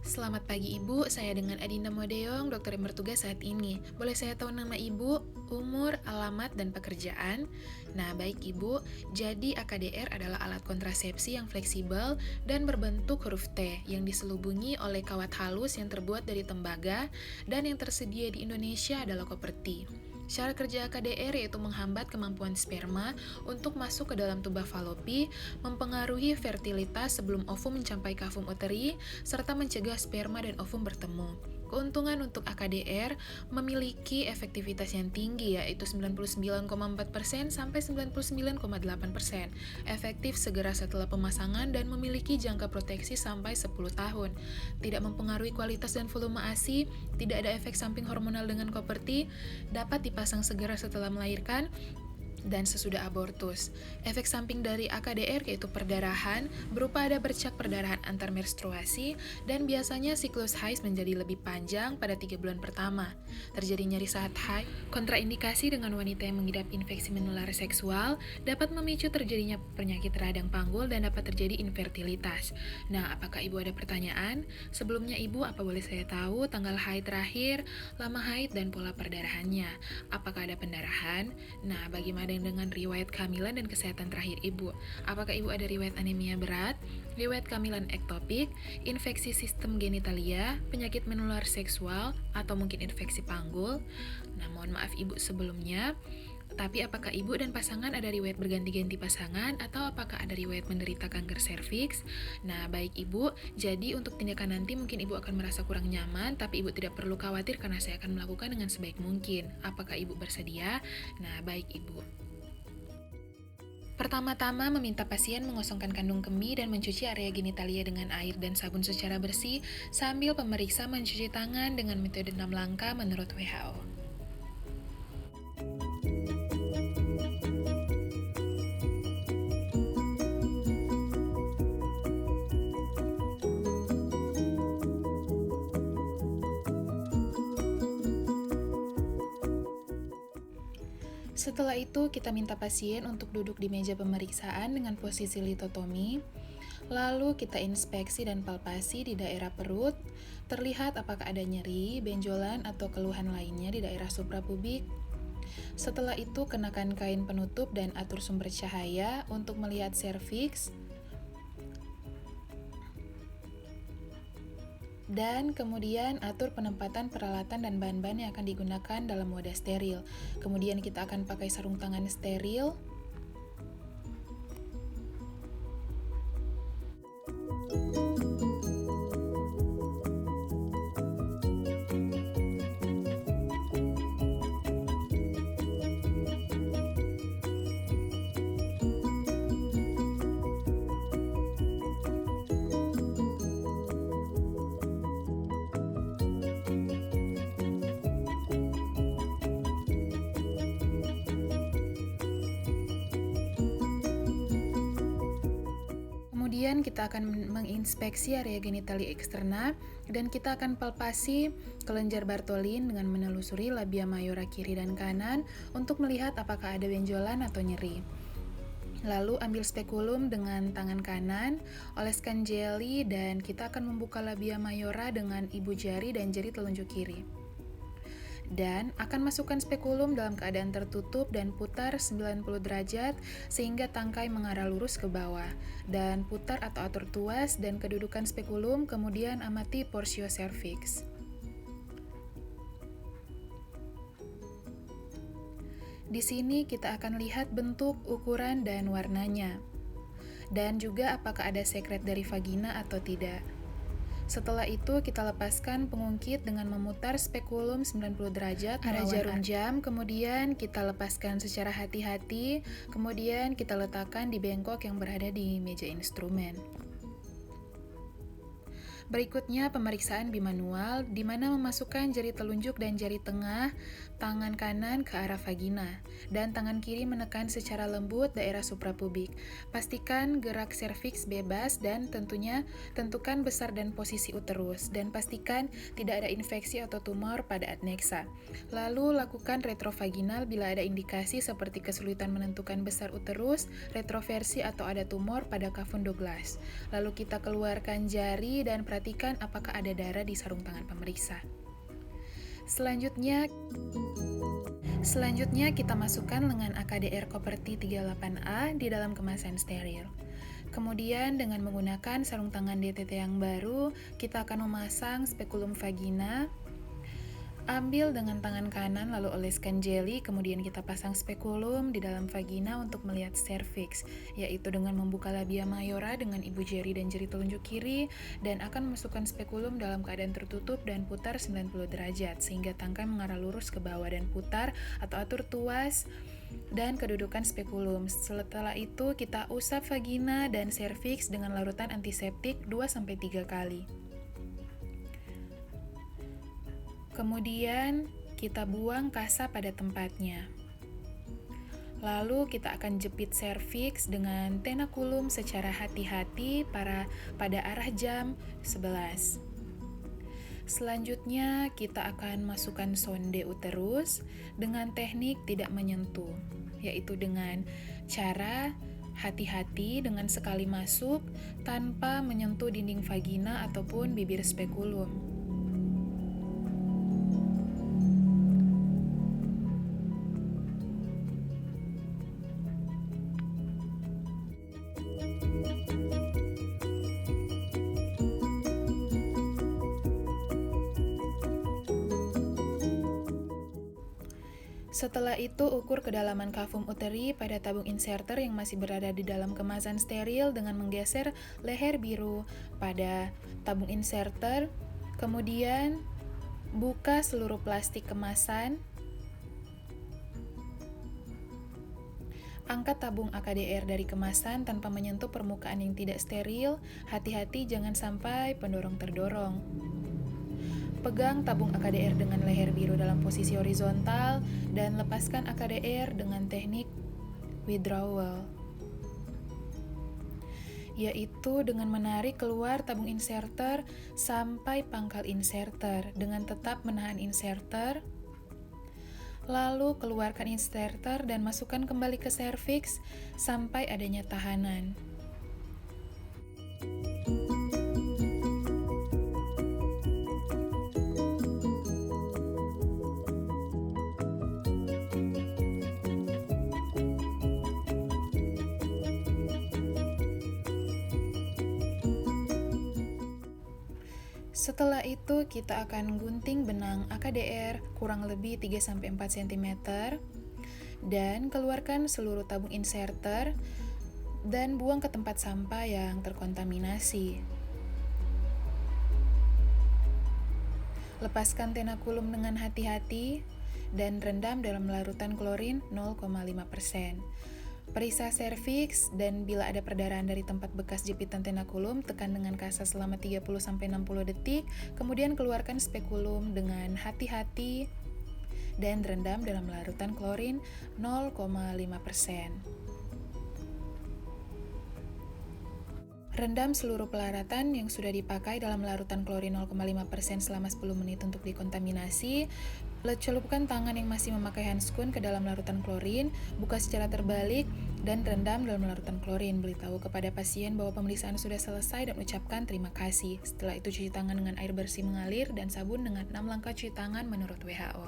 Selamat pagi Ibu, saya dengan Adinda Modeong, dokter yang bertugas saat ini. Boleh saya tahu nama Ibu, umur, alamat, dan pekerjaan? Nah, baik Ibu, jadi AKDR adalah alat kontrasepsi yang fleksibel dan berbentuk huruf T yang diselubungi oleh kawat halus yang terbuat dari tembaga dan yang tersedia di Indonesia adalah koperti. Syarat kerja AKDR yaitu menghambat kemampuan sperma untuk masuk ke dalam tuba falopi, mempengaruhi fertilitas sebelum ovum mencapai kavum uteri, serta mencegah sperma dan ovum bertemu. Keuntungan untuk AKDR memiliki efektivitas yang tinggi yaitu 99,4% sampai 99,8%. Efektif segera setelah pemasangan dan memiliki jangka proteksi sampai 10 tahun. Tidak mempengaruhi kualitas dan volume ASI, tidak ada efek samping hormonal dengan koperti, dapat dipasang segera setelah melahirkan, dan sesudah abortus. Efek samping dari AKDR yaitu perdarahan, berupa ada bercak perdarahan antar menstruasi, dan biasanya siklus haid menjadi lebih panjang pada 3 bulan pertama. Terjadi nyeri saat haid, kontraindikasi dengan wanita yang mengidap infeksi menular seksual, dapat memicu terjadinya penyakit radang panggul dan dapat terjadi infertilitas. Nah, apakah Ibu ada pertanyaan? Sebelumnya Ibu, apa boleh saya tahu tanggal haid terakhir, lama haid, dan pola perdarahannya? Apakah ada pendarahan? Nah, bagaimana dengan riwayat kehamilan dan kesehatan terakhir Ibu? Apakah Ibu ada riwayat anemia berat, riwayat kehamilan ektopik, infeksi sistem genitalia, penyakit menular seksual, atau mungkin infeksi panggul? Nah, mohon maaf Ibu sebelumnya. Tapi apakah Ibu dan pasangan ada riwayat berganti-ganti pasangan atau apakah ada riwayat menderita kanker serviks? Nah, baik Ibu, jadi untuk tindakan nanti mungkin Ibu akan merasa kurang nyaman, tapi Ibu tidak perlu khawatir karena saya akan melakukan dengan sebaik mungkin. Apakah Ibu bersedia? Nah, baik Ibu. Pertama-tama meminta pasien mengosongkan kandung kemih dan mencuci area genitalia dengan air dan sabun secara bersih sambil pemeriksa mencuci tangan dengan metode 6 langkah menurut WHO. Setelah itu, kita minta pasien untuk duduk di meja pemeriksaan dengan posisi litotomi. Lalu kita inspeksi dan palpasi di daerah perut, terlihat apakah ada nyeri, benjolan, atau keluhan lainnya di daerah suprapubik. Setelah itu, kenakan kain penutup dan atur sumber cahaya untuk melihat serviks. Dan kemudian atur penempatan peralatan dan bahan-bahan yang akan digunakan dalam wadah steril. Kemudian kita akan pakai sarung tangan steril. Kemudian kita akan menginspeksi area genitalia eksterna dan kita akan palpasi kelenjar Bartholin dengan menelusuri labia mayora kiri dan kanan untuk melihat apakah ada benjolan atau nyeri. Lalu ambil spekulum dengan tangan kanan, oleskan jeli dan kita akan membuka labia mayora dengan ibu jari dan jari telunjuk kiri. Dan akan masukkan spekulum dalam keadaan tertutup dan putar 90 derajat sehingga tangkai mengarah lurus ke bawah. Dan putar atau atur tuas dan kedudukan spekulum, kemudian amati porsio cervix. Di sini kita akan lihat bentuk, ukuran, dan warnanya. Dan juga apakah ada sekret dari vagina atau tidak. Setelah itu, kita lepaskan pengungkit dengan memutar spekulum 90 derajat arah jarum jam, kemudian kita lepaskan secara hati-hati, kemudian kita letakkan di bengkok yang berada di meja instrumen. Berikutnya pemeriksaan bimanual, di mana memasukkan jari telunjuk dan jari tengah tangan kanan ke arah vagina, dan tangan kiri menekan secara lembut daerah suprapubik. Pastikan gerak serviks bebas dan tentunya tentukan besar dan posisi uterus, dan pastikan tidak ada infeksi atau tumor pada adnexa. Lalu lakukan retrovaginal bila ada indikasi seperti kesulitan menentukan besar uterus, retroversi atau ada tumor pada kavum Douglas. Lalu kita keluarkan jari dan perhatikan perhatikan apakah ada darah di sarung tangan pemeriksa. Selanjutnya kita masukkan lengan AKDR Koperti 38A di dalam kemasan steril. Kemudian dengan menggunakan sarung tangan DTT yang baru, kita akan memasang spekulum vagina. Ambil dengan tangan kanan lalu oleskan jeli, kemudian kita pasang spekulum di dalam vagina untuk melihat serviks, yaitu dengan membuka labia mayora dengan ibu jari dan jari telunjuk kiri, dan akan memasukkan spekulum dalam keadaan tertutup dan putar 90 derajat, sehingga tangkai mengarah lurus ke bawah dan putar atau atur tuas dan kedudukan spekulum. Setelah itu kita usap vagina dan serviks dengan larutan antiseptik 2-3 kali. Kemudian kita buang kasa pada tempatnya. Lalu kita akan jepit serviks dengan tenakulum secara hati-hati pada arah jam 11. Selanjutnya kita akan masukkan sonde uterus dengan teknik tidak menyentuh, yaitu dengan cara hati-hati dengan sekali masuk tanpa menyentuh dinding vagina ataupun bibir spekulum. Setelah itu, ukur kedalaman kavum uteri pada tabung inserter yang masih berada di dalam kemasan steril dengan menggeser leher biru pada tabung inserter. Kemudian, buka seluruh plastik kemasan. Angkat tabung AKDR dari kemasan tanpa menyentuh permukaan yang tidak steril. Hati-hati jangan sampai pendorong terdorong. Pegang tabung AKDR dengan leher biru dalam posisi horizontal dan lepaskan AKDR dengan teknik withdrawal, yaitu dengan menarik keluar tabung inserter sampai pangkal inserter dengan tetap menahan inserter. Lalu keluarkan inserter dan masukkan kembali ke serviks sampai adanya tahanan. Setelah itu, kita akan gunting benang AKDR kurang lebih 3-4 cm dan keluarkan seluruh tabung inserter dan buang ke tempat sampah yang terkontaminasi. Lepaskan tenakulum dengan hati-hati dan rendam dalam larutan klorin 0,5%. Periksa serviks dan bila ada perdarahan dari tempat bekas jepitan tenakulum, tekan dengan kasa selama 30-60 detik, kemudian keluarkan spekulum dengan hati-hati dan rendam dalam larutan klorin 0,5%. Rendam seluruh pelaratan yang sudah dipakai dalam larutan klorin 0,5% selama 10 menit untuk dikontaminasi. Celupkan tangan yang masih memakai handskun ke dalam larutan klorin, buka secara terbalik, dan rendam dalam larutan klorin. Beritahu kepada pasien bahwa pemeriksaan sudah selesai dan ucapkan terima kasih. Setelah itu cuci tangan dengan air bersih mengalir dan sabun dengan 6 langkah cuci tangan menurut WHO.